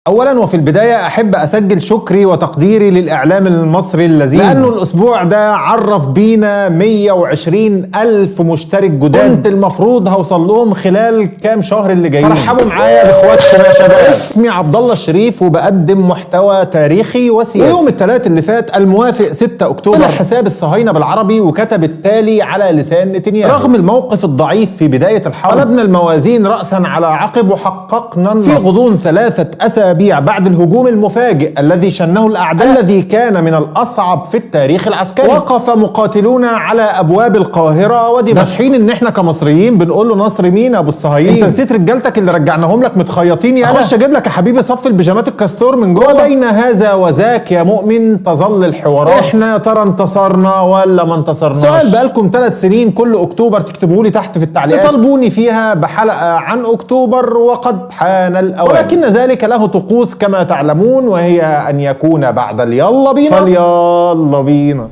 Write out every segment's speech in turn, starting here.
اولا وفي البدايه احب اسجل شكري وتقديري للاعلام المصري اللذيذ، لانه الاسبوع ده عرف بينا 120 الف مشترك جداد كنت المفروض هوصل لهم خلال كام شهر اللي جايين. فرحبوا معايا باخواتكم يا شباب. اسمي عبد الله الشريف وبقدم محتوى تاريخي وسياسي. يوم الثلاث اللي فات الموافق 6 اكتوبر طلع حساب الصهاينه بالعربي وكتب التالي على لسان نتنياهو: رغم الموقف الضعيف في بدايه الحرب قلبنا الموازين راسا على عقب وحققنا النصر. في غضون 3 أسابيع بعد الهجوم المفاجئ الذي شنه الأعداء الذي كان من الأصعب في التاريخ العسكري، وقف مقاتلون على أبواب القاهرة ودمشق. في حين إن إحنا كمصريين بنقول له نصر مين أبو الصهاينة؟ أنت نسيت رجالتك اللي رجعناهم لك متخيطين؟ يا أخش أجيب لك يا حبيبي صف البيجامات الكاستور من جوه. وبين هذا وذاك يا مؤمن تظل الحوارات. إحنا يا ترى انتصرنا ولا ما انتصرناش؟ سؤال بقالكم 3 سنين كل أكتوبر تكتبوا لي تحت في التعليقات تطالبوني فيها بحلقة عن أكتوبر، وقد حان الأوان. ولكن ذلك له طقوس كما تعلمون، وهي أن يكون بعد اليلا بينا فاليلا بينا.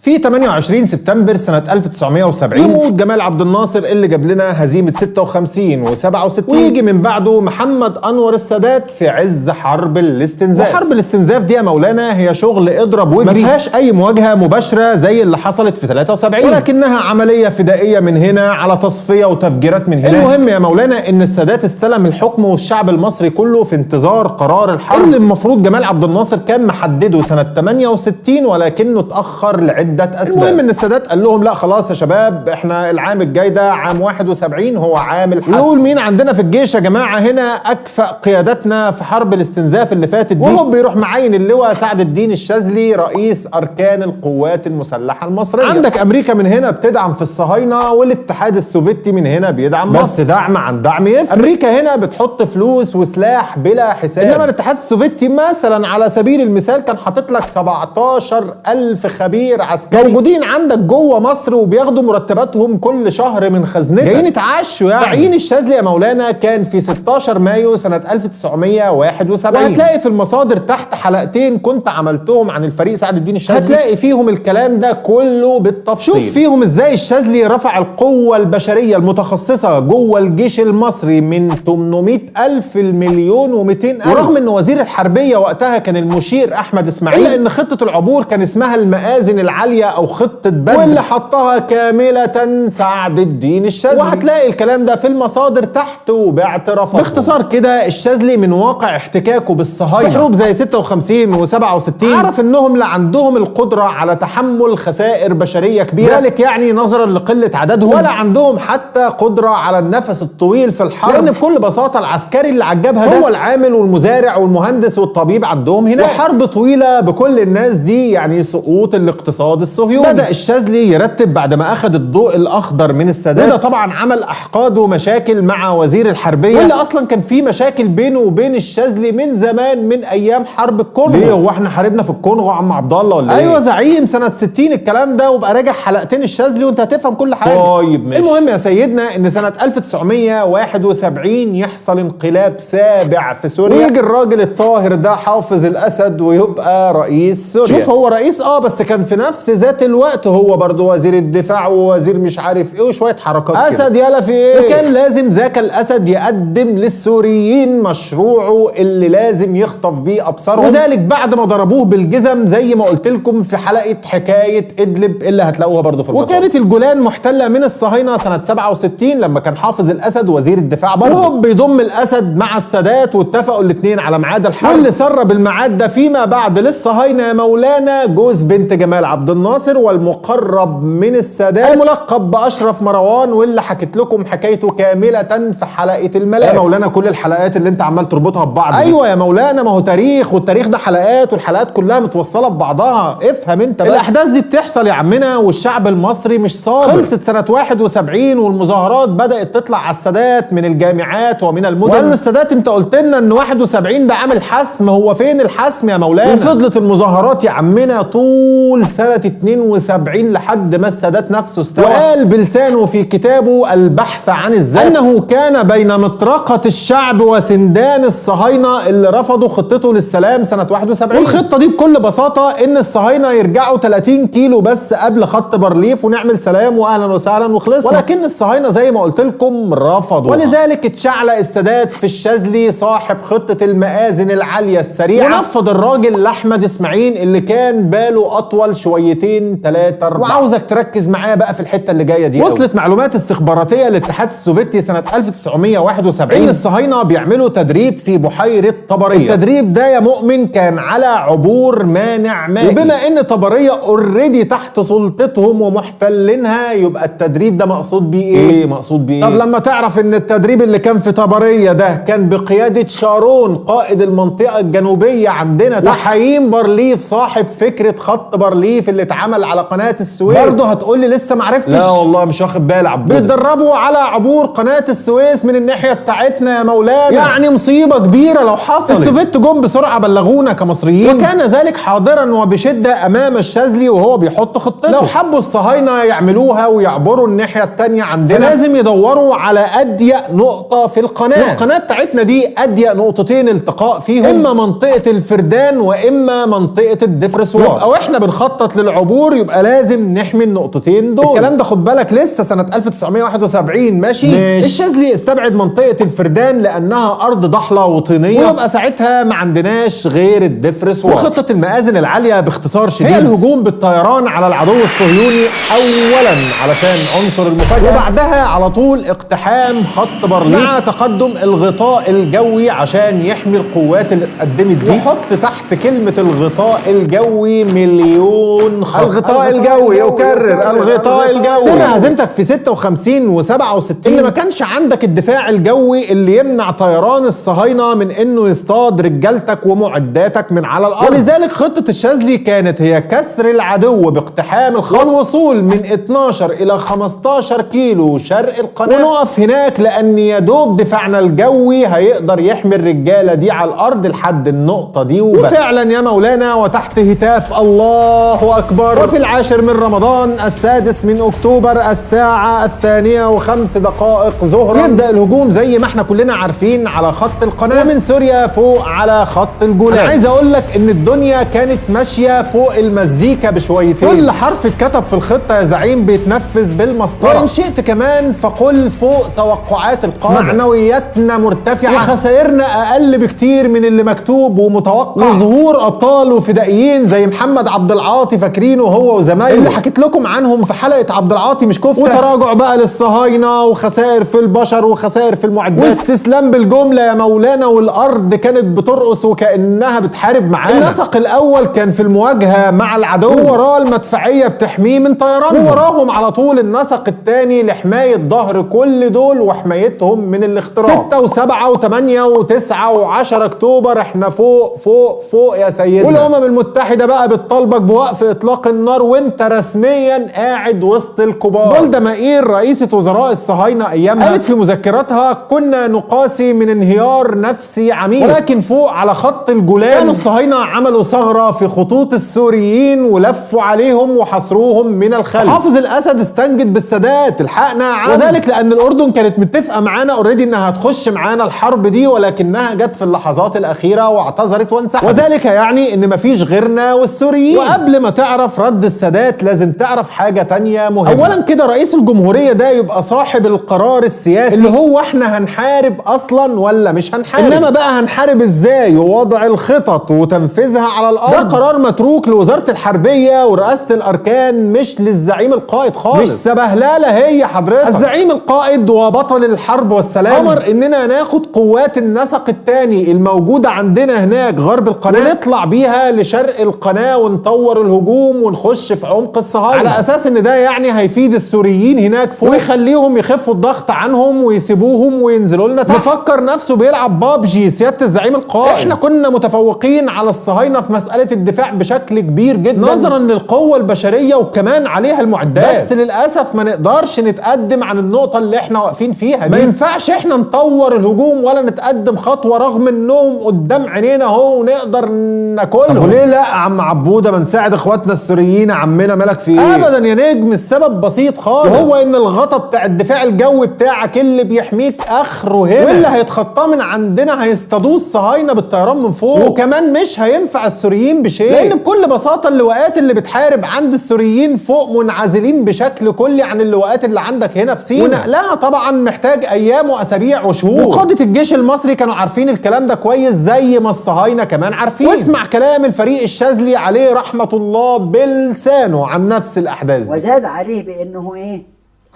في 28 سبتمبر سنة 1970 يموت جمال عبد الناصر اللي جاب لنا هزيمة 56 و67، ويجي من بعده محمد أنور السادات في عز حرب الاستنزاف. وحرب الاستنزاف دي يا مولانا هي شغل اضرب واجري، ما فيهاش أي مواجهة مباشرة زي اللي حصلت في 73، ولكنها عملية فدائية من هنا على تصفية وتفجيرات من هنا. المهم يا مولانا إن السادات استلم الحكم والشعب المصري كله في انتظار قرار الحرب اللي المفروض جمال عبد الناصر كان محدده سنة 68، ولكنه اتأخر لعدة أسباب. المهم ان السادات قال لهم لا خلاص يا شباب، احنا العام الجاي ده عام 71 هو عام الحسم. ويقول مين عندنا في الجيش يا جماعه هنا اكفأ قيادتنا في حرب الاستنزاف اللي فاتت دي، وهو بيروح معين اللواء سعد الدين الشاذلي رئيس اركان القوات المسلحه المصريه. عندك امريكا من هنا بتدعم في الصهاينه، والاتحاد السوفيتي من هنا بيدعم مصر، بس دعم عن دعم يفرق. امريكا هنا بتحط فلوس وسلاح بلا حساب، انما الاتحاد السوفيتي مثلا على سبيل المثال كان حاطط لك 17,000 خبير عسكري موجودين عندك جوه مصر وبياخدوا مرتباتهم كل شهر من خزنتك، جايين يتعشوا يعني. تعيين الشاذلي يا مولانا كان في 16 مايو سنة 1971، وهتلاقي في المصادر تحت حلقتين كنت عملتهم عن الفريق سعد الدين الشاذلي، هتلاقي فيهم الكلام ده كله بالتفصيل. شوف فيهم ازاي الشاذلي رفع القوة البشرية المتخصصة جوه الجيش المصري من 800,000 ل1,200,000، ورغم ان وزير الحربية وقتها كان المشير احمد اسماعيل، الا ان خطة العبور كان اسمها المآذن العالية او خطة بدر، واللي حطها كاملة سعد الدين الشاذلي، وهتلاقي الكلام ده في المصادر تحت وباعترافات. باختصار كده الشاذلي من واقع احتكاكه بالصهاينة في حروب زي 56 و67 عرف انهم لا عندهم القدرة على تحمل خسائر بشرية كبيرة، ذلك يعني نظرا لقلة عددهم، ولا عندهم حتى قدرة على النفس الطويل في الحرب، لان بكل بساطة العسكري اللي على الجبهة ده هو العامل والمزارع والمهندس والطبيب عندهم هنا، وحرب طويلة بكل الناس دي يعني سقوط الاقتصاد الصهيوني. بدأ الشاذلي يرتب بعد ما اخذ الضوء الاخضر من السادات، وده طبعا عمل احقاد ومشاكل مع وزير الحربيه، واللي اصلا كان في مشاكل بينه وبين الشاذلي من زمان من ايام حرب الكونغو. ليه هو احنا حاربنا في الكونغو يا عم عبد الله ولا ايه؟ ايوه زعيم سنه 60 الكلام ده، وبقى راجع حلقتين الشاذلي وانت هتفهم كل حاجه. طيب ماشي. المهم يا سيدنا ان سنه 1971 يحصل انقلاب سابع في سوريا، ويجي الراجل الطاهر ده حافظ الاسد ويبقى رئيس سوريا. شوف هو رئيس بس كان في نفس ذات الوقت هو برضو وزير الدفاع ووزير مش عارف ايه وشويه حركات اسد كده. يالا في ايه؟ وكان لازم ذاك الاسد يقدم للسوريين مشروعه اللي لازم يخطف بيه ابصارهم، وذلك بعد ما ضربوه بالجزم زي ما قلت لكم في حلقه حكايه ادلب اللي هتلاقوها برضو في المصادر. وكانت الجولان محتله من الصهاينه سنه 67 لما كان حافظ الاسد وزير الدفاع برضو، وهو بيضم الاسد مع السادات واتفقوا الاثنين على ميعاد الحرب، واللي سرب الميعاد ده فيما بعد للصهاينه يا مولانا جوز بنت جمال عبد الناصر والمقرب من السادات الملقب باشرف مروان، واللي حكيت لكم حكايته كامله في حلقه الملاك. يا مولانا كل الحلقات اللي انت عمال تربطها ببعض ايوه يا مولانا ما هو تاريخ، والتاريخ ده حلقات، والحلقات كلها متوصله ببعضها، افهم انت بس. الاحداث دي بتحصل يا عمنا والشعب المصري مش صابر. خلصت سنه 71 والمظاهرات بدات تطلع على السادات من الجامعات ومن المدن، وقال السادات انت قلت لنا ان 71 ده عامل حسم، هو فين الحسم يا مولانا؟ وفضلت المظاهرات يا عمنا طول سنه 72 لحد ما السادات نفسه استوى، وقال بلسانه في كتابه البحث عن الذات انه كان بين مطرقة الشعب وسندان الصهاينة اللي رفضوا خطته للسلام سنة 71. والخطة دي بكل بساطة ان الصهاينة يرجعوا 30 كيلو بس قبل خط بارليف ونعمل سلام واهلا وسهلا وخلصنا، ولكن الصهاينة زي ما قلت لكم رفضوا، ولذلك اتشعلق السادات في الشاذلي صاحب خطة المآذن العالية السريعة، ونفض الراجل لأحمد اسماعيل اللي كان باله اطول شويتين 3 4. وعاوزك تركز معايا بقى في الحتة اللي جاية دي. وصلت معلومات استخباراتية للاتحاد السوفيتي سنة 1971 ان الصهاينة بيعملوا تدريب في بحيرة طبرية. التدريب ده يا مؤمن كان على عبور مانع مائي، وبما ان طبرية اوريدي تحت سلطتهم ومحتلينها يبقى التدريب ده مقصود بيه ايه؟ مقصود بيه طب لما تعرف ان التدريب اللي كان في طبرية ده كان بقيادة شارون قائد المنطقة الجنوبية عندنا تحت، وحيين بارليف صاحب فكرة خط بارليف اللي اتعمل على قناة السويس، برضه هتقولي لسه معرفتش؟ لا والله مش واخد بالي عبود. بيتدربوا على عبور قناة السويس من الناحية بتاعتنا يا مولانا، يعني مصيبة كبيرة لو حصلت. السوفيت جم بسرعة بلغونا كمصريين، وكان ذلك حاضرا وبشدة امام الشاذلي وهو بيحط خطته. لو حبوا الصهاينة يعملوها ويعبروا الناحية التانية عندنا لازم يدوروا على اضيق نقطة في القناة، والقناة بتاعتنا دي اضيق نقطتين التقاء فيهم، اما منطقة الفردان واما منطقة الدفرسوار، او احنا بنخطط للعبور يبقى لازم نحمي النقطتين دول. الكلام ده خد بالك لسه سنة 1971 ماشي. الشاذلي استبعد منطقة الفردان لانها ارض ضحلة وطينية، ويبقى ساعتها ما عندناش غير الدفرسوار. وخطة المآذن العالية باختصار شديد هي الهجوم بالطيران على العدو الصهيوني اولا علشان عنصر المفاجأة، وبعدها على طول اقتحام خط بارليف مع تقدم الغطاء الجوي عشان يحمي القوات اللي اتقدمت دي. وحط تحت كلمة الغطاء الجوي مليون خط. الغطاء الجوي، يكرر الغطاء الجوي. سر هزيمتك في 56 و67 ان ما كانش عندك الدفاع الجوي اللي يمنع طيران الصهاينة من انه يصطاد رجالتك ومعداتك من على الارض، ولذلك خطة الشاذلي كانت هي كسر العدو باقتحام الخط والوصول من 12 الى 15 كيلو شرق القناة، ونقف هناك لان يا دوب دفاعنا الجوي هيقدر يحمي الرجالة دي على الارض لحد النقطة دي وبس. وفعلا يا مولانا وتحت هتاف الله اكبر، وفي 10 من رمضان 6 من اكتوبر الساعة 2:05 ظهرا يبدأ الهجوم زي ما احنا كلنا عارفين على خط القناة ومن سوريا فوق على خط الجولان. انا عايز اقول لك ان الدنيا كانت ماشية فوق المزيكا بشويتين، كل حرف اتكتب في الخطة يا زعيم بيتنفذ بالمسطرة، وان شئت كمان فقل فوق توقعات القادة. معنوياتنا مرتفعة وخسائرنا اقل بكتير من اللي مكتوب ومتوقع، وظهور ابطال وفدائيين زي محمد عبد العاطي فاكرينه هو وزمايله اللي حكيت لكم عنهم في حلقة عبد العاطي مش كفتة، وتراجع بقى للصهاينة وخسائر في البشر وخسائر في المعدات واستسلام بالجملة يا مولانا، والارض كانت بترقص وكأنها بتحارب معانا. النسق الاول كان في المواجهة مع العدو، ووراه المدفعية بتحميه من طيران، ووراهم على طول النسق الثاني لحماية ظهر كل دول وحمايتهم من الاختراق. 6 و7 و8 و9 و10 اكتوبر احنا فوق فوق فوق يا سيدنا، والامم المتحدة بقى بتطالبك بوقف اطلاق النار وانت رسميا قاعد وسط الكبار. جولدا مائير رئيسة وزراء الصهاينة ايامها قالت في مذكراتها كنا نقاسي من انهيار نفسي عميق، ولكن فوق على خط الجولان كانوا الصهاينة عملوا ثغرة في خطوط السوريين ولفوا عليهم وحصروهم من الخلف. حافظ الاسد استنجد بالسادات الحقنا يا عم، وذلك لان الاردن كانت متفقة معانا اوريدي انها هتخش معانا الحرب دي، ولكنها جت في اللحظات الاخيرة واعتذرت وانسحبت، وذلك يعني ان مفيش غيرنا والسوريين. وقبل ما تعرف رد السادات لازم تعرف حاجة تانية مهمة. اولا كده رئيس الجمهورية ده يبقى صاحب القرار السياسي اللي هو احنا هنحارب اصلا ولا مش هنحارب، انما بقى هنحارب ازاي ووضع الخطط وتنفيذها على الارض ده قرار متروك لوزارة الحربية ورئاسة الاركان مش للزعيم القائد خالص. مش سبهلالة هي حضرتك، الزعيم القائد وبطل الحرب والسلام امر اننا ناخد قوات النسق الثاني الموجودة عندنا هناك غرب القناة ونطلع بيها لشرق القناة ونطور الهجوم ونخش في عمق الصهاينة، على اساس ان ده يعني هيفيد السوريين هناك فوق ويخليهم يخفوا الضغط عنهم ويسيبوهم وينزلوا لنا تحت. مفكر نفسه بيلعب بابجي سيادة الزعيم القائد. احنا كنا متفوقين على الصهاينة في مسألة الدفاع بشكل كبير جدا نظرا للقوة البشرية وكمان عليها المعدات، بس للأسف ما نقدرش نتقدم عن النقطة اللي احنا واقفين فيها دي. ما ينفعش احنا نطور الهجوم ولا نتقدم خطوة رغم انهم قدام عينينا اهو ونقدر ناكلهم. طب ليه لا يا عم عبودة ما نساعد اخواتنا السوريين عمنا مالك في ايه؟ ابدا يا نجم، السبب بسيط خالص، وهو ان الغطا بتاع الدفاع الجوي بتاعك اللي بيحميك اخره هنا، واللي هيتخطاه من عندنا هيصطادوه الصهاينه بالطيران من فوق، وكمان مش هينفع السوريين بشيء، لان بكل بساطه اللواءات اللي بتحارب عند السوريين فوق منعزلين بشكل كلي عن اللواءات اللي عندك هنا في سيناء، ونقلها طبعا محتاج ايام واسابيع وشهور، وقاده الجيش المصري كانوا عارفين الكلام ده كويس زي ما الصهاينه كمان عارفين. واسمع كلام الفريق الشاذلي عليه رحمه الله بلسانه عن نفس الاحداث دي. وزاد عليه بانه ايه؟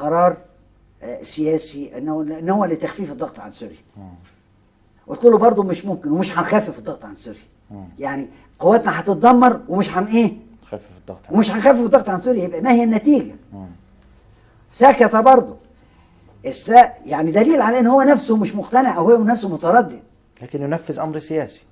قرار سياسي ان هو لتخفيف الضغط عن سوريا. قلت له برضه مش ممكن ومش هنخفف الضغط عن سوريا. يعني قواتنا هتتدمر ومش ومش هنخفف الضغط عن سوريا، يبقى ما هي النتيجه؟ سكت برضه. يعني دليل على ان هو نفسه مش مقتنع او هو نفسه متردد، لكن ينفذ امر سياسي.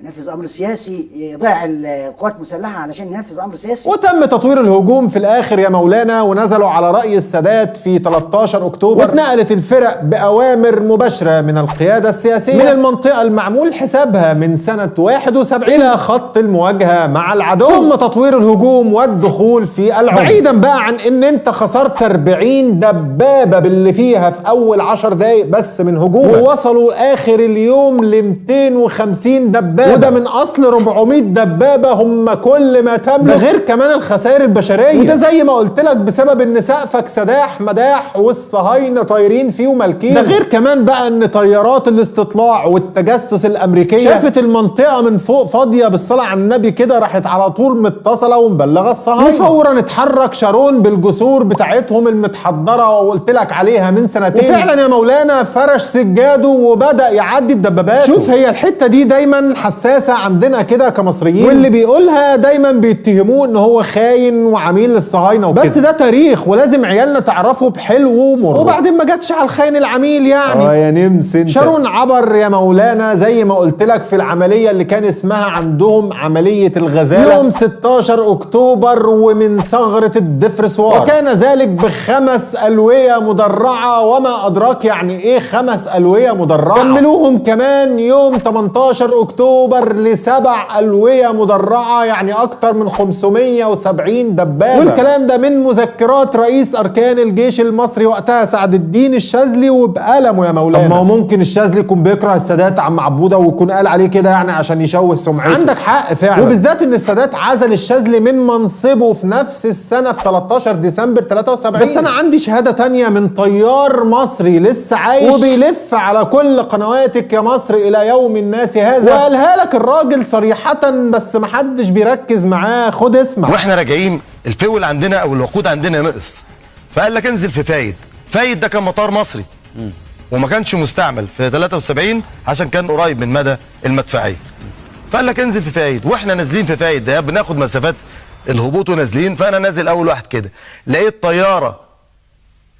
ينفذ امر سياسي، يضيع القوات المسلحه علشان ينفذ امر سياسي. وتم تطوير الهجوم في الاخر يا مولانا، ونزلوا على راي السادات في 13 اكتوبر، واتنقلت الفرق باوامر مباشره من القياده السياسيه من المنطقه المعمول حسابها من سنه 71 الى خط المواجهه مع العدو، ثم تطوير الهجوم والدخول في العمق. بعيدا بقى عن ان انت خسرت 40 دبابه باللي فيها في اول 10 دقائق بس من هجوم، ووصلوا اخر اليوم ل 250 دبابه، وده من اصل 400 دبابه هم كل ما تملك، ده غير كمان الخسائر البشريه، وده زي ما قلت لك بسبب ان سقفك سداح مداح والصهاينه طايرين فيه ومالكين، ده غير كمان بقى ان طيارات الاستطلاع والتجسس الامريكيه شافت المنطقه من فوق فاضيه بالصلاه على النبي كده، راحت على طول متصله ومبلغه الصهاينه، وفورا اتحرك شارون بالجسور بتاعتهم المتحضره وقلت لك عليها من سنتين، وفعلا يا مولانا فرش سجاده وبدا يعدي بدباباته. شوف، هي الحته دي دايما حساسه عندنا كده كمصريين، واللي بيقولها دايما بيتهموه ان هو خاين وعميل للصهاينه وكده، بس ده تاريخ ولازم عيالنا تعرفه بحلو ومر. وبعدين ما جاتش على الخاين العميل يعني. يا نمس انت. شارون عبر يا مولانا زي ما قلت لك في العمليه اللي كان اسمها عندهم عمليه الغزاله يوم 16 اكتوبر، ومن ثغره الدفرسوار، وكان ذلك ب5 الويه مدرعه، وما ادراك يعني ايه 5 الويه مدرعه. كملوهم كمان يوم 18 اكتوبر ل7 الويه مدرعه، يعني اكتر من 570 دبابه، والكلام ده من مذكرات رئيس اركان الجيش المصري وقتها سعد الدين الشاذلي وبقلمه يا مولانا. طب ما هو ممكن الشاذلي يكون بيكره السادات عم عبوده ويكون قال عليه كده يعني عشان يشوه سمعته. عندك حق فعلا، وبالذات ان السادات عزل الشاذلي من منصبه في نفس السنه في 13 ديسمبر 73. بس انا عندي شهاده تانية من طيار مصري لسه عايش وبيلف على كل قنواتك يا مصر الى يوم الناس هذا، وقالها لك الراجل صريحه بس محدش بيركز معاه. خد اسمع. واحنا راجعين الفول عندنا او الوقود عندنا نقص، فقال لك انزل في فايد. فايد ده كان مطار مصري وما كانش مستعمل في 73 عشان كان قريب من مدى المدفعيه، فقال لك انزل في فايد. واحنا نازلين في فايد ده بناخد مسافات الهبوط ونازلين، فانا نازل اول واحد كده لقيت طياره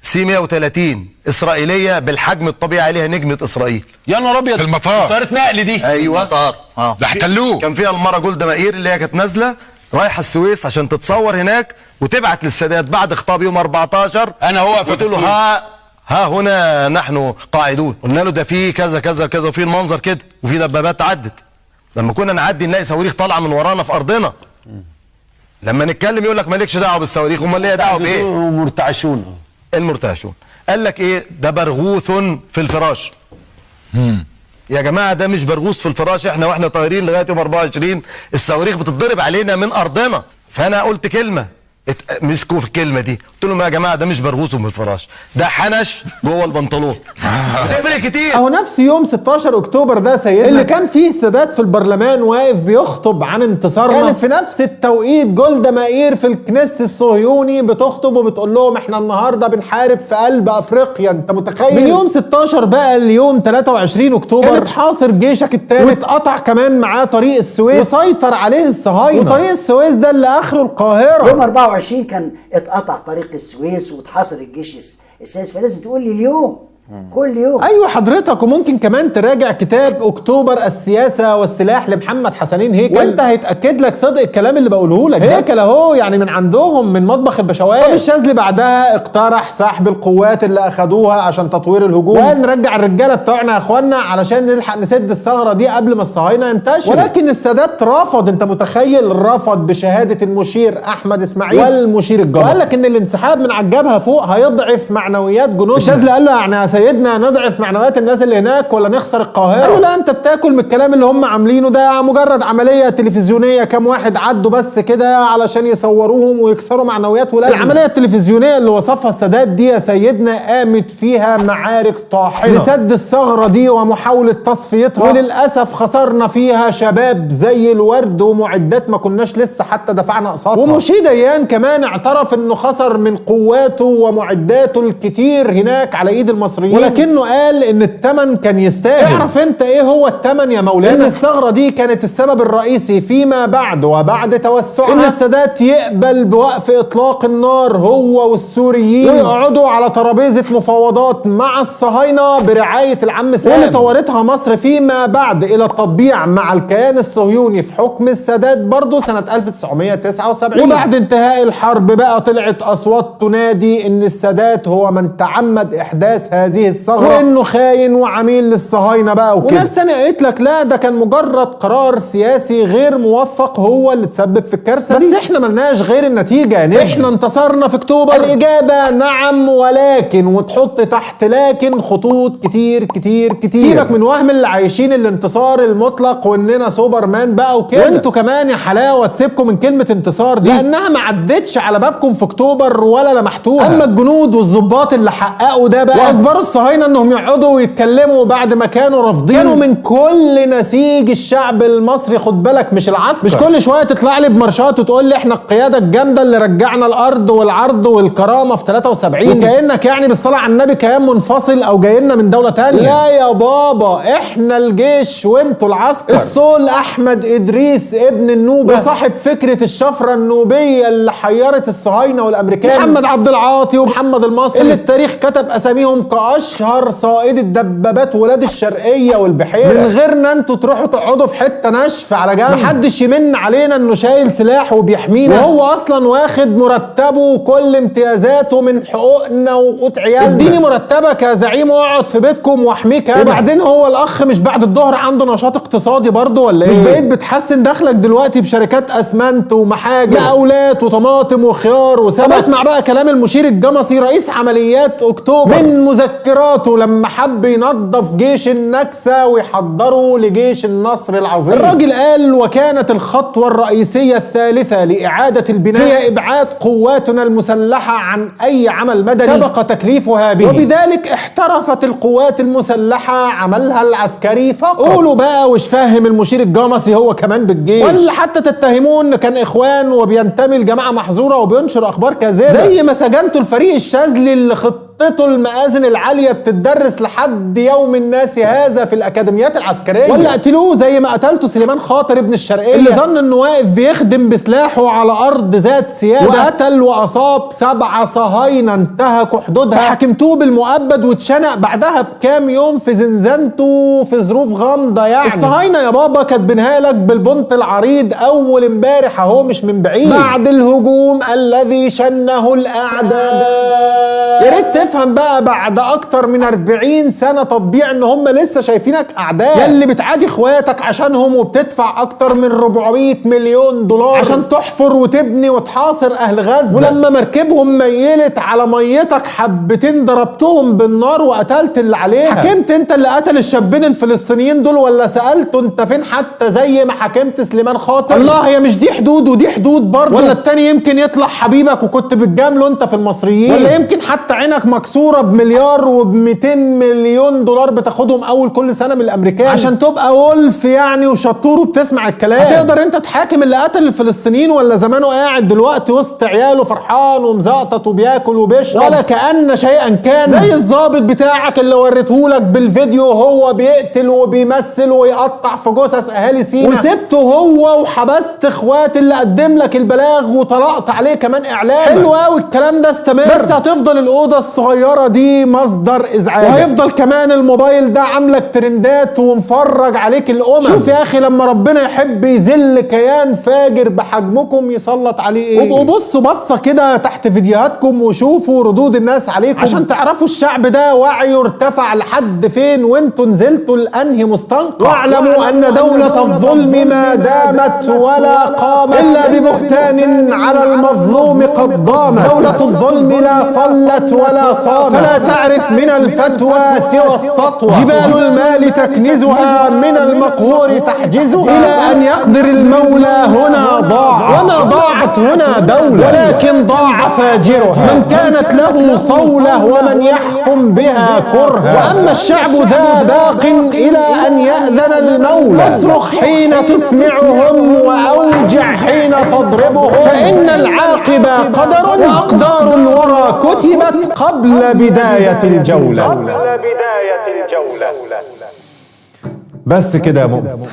سي 130 اسرائيليه بالحجم الطبيعي عليها نجمه اسرائيل. يا نهار ابيض، في المطار طياره نقل دي. ايوه مطار. ده احتلوه. كان فيها المره جولدا مائير اللي هي كانت نازله رايحه السويس عشان تتصور هناك وتبعت للسادات بعد خطاب يوم 14. انا هو قلت له ها هنا نحن قاعدون. قلنا له ده في كذا كذا كذا وفي المنظر كده وفي دبابات عدت. لما كنا نعدي نلاقي صواريخ طالعه من ورانا في ارضنا. لما نتكلم يقول لك مالكش دعوه بالصواريخ، امال ليا دعوه بايه؟ مرتعشون. المرتعشون. قال لك ايه؟ ده برغوث في الفراش. يا جماعه ده مش برغوث في الفراش، واحنا طايرين لغايه يوم 24 الصواريخ بتتضرب علينا من ارضنا. فانا قلت كلمه مسكوا في الكلمه دي، قلت لهم يا جماعه ده مش برغوث من الفراش، ده حنش جوه البنطلون. بتفرق كتير. اهو نفس يوم 16 اكتوبر ده سيدنا اللي كان فيه السادات في البرلمان واقف بيخطب عن انتصارنا، كانت في نفس التوقيت جولدا مائير في الكنيست الصهيوني بتخطب وبتقول لهم احنا النهارده بنحارب في قلب افريقيا. انت متخيل؟ من يوم 16 بقى اليوم 23 اكتوبر كانت حاصر جيشك الثالث، واتقطع كمان معاه طريق السويس وسيطر عليه الصهاينه، وطريق السويس ده اللي اخره القاهره. يوم 24 كان اتقطع طريق السويس واتحاصر الجيش السادس، فلازم تقول لي اليوم كل يوم. ايوه حضرتك، وممكن كمان تراجع كتاب اكتوبر السياسه والسلاح لمحمد حسنين هيكل، وانت هيتاكد لك صدق الكلام اللي بقوله لك. هيكل اهو يعني من عندهم من مطبخ البشوات. طب الشاذلي بعدها اقترح سحب القوات اللي اخدوها عشان تطوير الهجوم، ونرجع الرجاله بتوعنا يا اخوانا علشان نلحق نسد الثغره دي قبل ما الصهاينه ينتشروا. ولكن السادات رفض. انت متخيل؟ رفض بشهاده المشير احمد اسماعيل والمشير الجمصي، وقال لك ان الانسحاب من على الجبهه فوق هيضعف معنويات جنودنا. الشاذلي قال له يعني يا سيدنا نضعف معنويات الناس اللي هناك ولا نخسر القاهره؟ قالوا لا، انت بتاكل من الكلام اللي هم عاملينه ده، مجرد عمليه تلفزيونيه، كام واحد عدوا بس كده علشان يصوروهم ويكسروا معنويات ولادهم. العمليه التلفزيونيه اللي وصفها السادات دي يا سيدنا قامت فيها معارك طاحنه لسد الثغره دي ومحاوله تصفيتها، وللاسف خسرنا فيها شباب زي الورد ومعدات ما كناش لسه حتى دفعنا اقساطها. ومشي ديان كمان اعترف انه خسر من قواته ومعداته الكتير هناك على ايد المصريين، ولكنه قال ان الثمن كان يستاهل. اعرف انت ايه هو الثمن يا مولانا؟ ان الثغره دي كانت السبب الرئيسي فيما بعد وبعد توسعها ان السادات يقبل بوقف اطلاق النار هو والسوريين، ويقعدوا على ترابيزه مفاوضات مع الصهاينه برعايه العم سالم، واللي طورتها مصر فيما بعد الى التطبيع مع الكيان الصهيوني في حكم السادات برضه سنه 1979. وبعد انتهاء الحرب بقى طلعت اصوات تنادي ان السادات هو من تعمد احداث هذه الثغره، وانه خاين وعميل للصهاينه بقى وكده. وناس تانية قالت لك لا، ده كان مجرد قرار سياسي غير موفق هو اللي تسبب في الكارثه دي. بس احنا ملناش غير النتيجه يعني احنا انتصرنا في اكتوبر. الاجابه نعم، ولكن وتحط تحت لكن خطوط كتير كتير كتير. سيبك من وهم اللي عايشين الانتصار المطلق واننا سوبرمان بقى وكده، وانتوا كمان يا حلاوه تسيبكم من كلمه انتصار دي لانها ما عدتش على بابكم في اكتوبر ولا لمحتوها. اما الجنود والضباط اللي حققوا ده بقى واجبروا الصهاينه انهم يقعدوا ويتكلموا بعد ما كانوا رافضين، كانوا من كل نسيج الشعب المصري. خد بالك مش العسكر، مش كل شويه تطلع لي بمارشات وتقول لي احنا القياده الجامده اللي رجعنا الارض والعرض والكرامه في 73 وكانك يعني بالصلاه على النبي كيان منفصل او جاي لنا من دوله ثانيه. لا يا بابا، احنا الجيش وانتوا العسكر. الصول احمد ادريس ابن النوبه وصاحب فكره الشفره النوبيه اللي حيرت الصهاينه والامريكان، محمد عبد العاطي ومحمد المصري اللي التاريخ كتب اساميهم كاشهر صائد الدبابات ولاد الشرقيه والبحيره. من غيرنا انتوا تروحوا تقعدوا في حته نشف على جنب، محدش يمن علينا انه شايل سلاح وبيحمينا، وهو اصلا واخد مرتبه وكل امتيازاته من حقوقنا وقوت عيالنا. اديني مرتبك يا زعيم واقعد في بيتكم واحميك انا. وبعدين هو الاخ مش بعد الظهر عنده نشاط اقتصادي برضه ولا ايه؟ مش بقيت بتحسن دخلك دلوقتي بشركات اسمنت ومحاجر مقاولات وطماطم وخيار وسمك؟ طب اسمع بقى كلام المشير الجمصي رئيس عمليات اكتوبر من مذكراته لما حب ينظف جيش النكسه ويحضره لجيش النصر العظيم. الراجل قال: وكانت الخطوه الرئيسيه الثالثه لاعاده البناء هي ابعاد قواتنا المسلحه عن اي عمل مدني سبق تكليفها به، وبذلك احترفت القوات المسلحه عملها العسكري فقط. قولوا بقى وش فاهم المشير الجمصي هو كمان بالجيش، ولا حتى تتهمون ان كان اخوان وبينتمي لجماعه محظوره وبينشر اخبار كاذبه زي ما سجنتوا الفريق الشاذلي اللي خطته المآذن العاليه بتدرس لحد يوم الناس هذا في الاكاديميات العسكريه، ولا قتلوه زي ما قتلتوا سليمان خاطر ابن الشرقيه اللي ظن انه واقف بيخدم بسلاحه على ارض ذات سياده، وقتل واصاب 7 صهاينه انتهكوا حدودها، فحكمتوه بالمؤبد واتشنق بعدها بكام يوم في زنزانته في ظروف غامضه. يعني الصهاينه يا بابا كاتبينها لك بالبنط العريض اول امبارح اهو مش من بعيد، بعد الهجوم الذي شنه الاعداء. يا ريت تفهم بقى بعد اكتر من 40 سنه تطبيع ان هم لسه شايفينك اعداء، يلي بتعادي اخواتك عشانهم وبتدفع اكتر من 400 مليون دولار عشان تحفر وتبني وتحاصر اهل غزه، ولما مركبهم ميلت على ميتك حبتين ضربتهم بالنار وقتلت اللي عليها. حكمت انت اللي قتل الشابين الفلسطينيين دول ولا سالته انت فين؟ حتى زي ما حكمت سليمان خاطر. الله، هي مش دي حدود ودي حدود برضه؟ ولا التاني يمكن يطلع حبيبك وكنت بتجامله انت في المصريين؟ ولا يمكن حتى عينك مكسوره بمليار وب200 مليون دولار بتاخدهم اول كل سنه من الامريكان عشان تبقى ولف يعني وشطور وبتسمع الكلام؟ هتقدر انت تحاكم اللي قتل الفلسطينيين ولا زمانه قاعد دلوقتي وسط عياله فرحان ومزقطط وبياكل وبيشرب ولا كأن شيئا كان، زي الضابط بتاعك اللي وريتهولك بالفيديو وهو بيقتل وبيمثل ويقطع في جثث اهالي سينا، وسبته هو وحبست اخوات اللي قدم لك البلاغ وطلقت عليه كمان اعلام. حلو قوي الكلام ده، استمر، بس هتفضل الأوضة الصغيرة دي مصدر إزعاج، وهيفضل كمان الموبايل ده عاملك ترندات ومفرج عليك شوف يا اخي لما ربنا يحب يذل كيان فاجر بحجمكم يسلط عليه ايه. وبصوا بصه كده تحت فيديوهاتكم وشوفوا ردود الناس عليكم عشان تعرفوا الشعب ده وعيه ارتفع لحد فين وانتوا نزلتوا لانهي مستنقع. واعلموا ان دولة الظلم ما دامت ولا قامت الا ببهتان على المظلوم قد ضامت. دولة الظلم لا صلت ولا صامت، فلا تعرف من الفتوى سوى السطوة. جبال المال تكنزها من المقهور تحجزها، إلى أن يقدر المولى هنا ضاعت. وما ضاعت هنا دولة ولكن ضاع فاجرها، من كانت له صولة ومن يحكم بها كرها. وأما الشعب ذا باق إلى أن يأذن المولى، فاصرخ حين تسمعهم وأوجع حين تضربهم، فإن العاقبة قدر وأقدار الورى كتبت قبل بداية الجولة. بس كده يا مؤمن،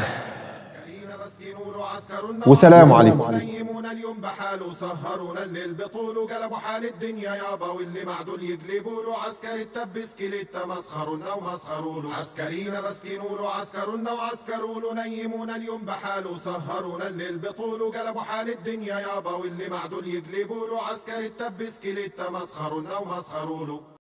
وسلام عليكم. نيمون اليوم بحاله سهرونا الليل بطوله قلبوا حال الدنيا يابا واللي معدول يقلبوا له عسكري التبس كليتا مسخرونا ومسخروا له عسكرينا مسكينوا له عسكرونا وعسكروا له نيمون اليوم بحاله سهرونا الليل بطوله قلبوا حال الدنيا يابا واللي معدول يقلبوا له عسكري التبس كليتا مسخرونا ومسخروا له.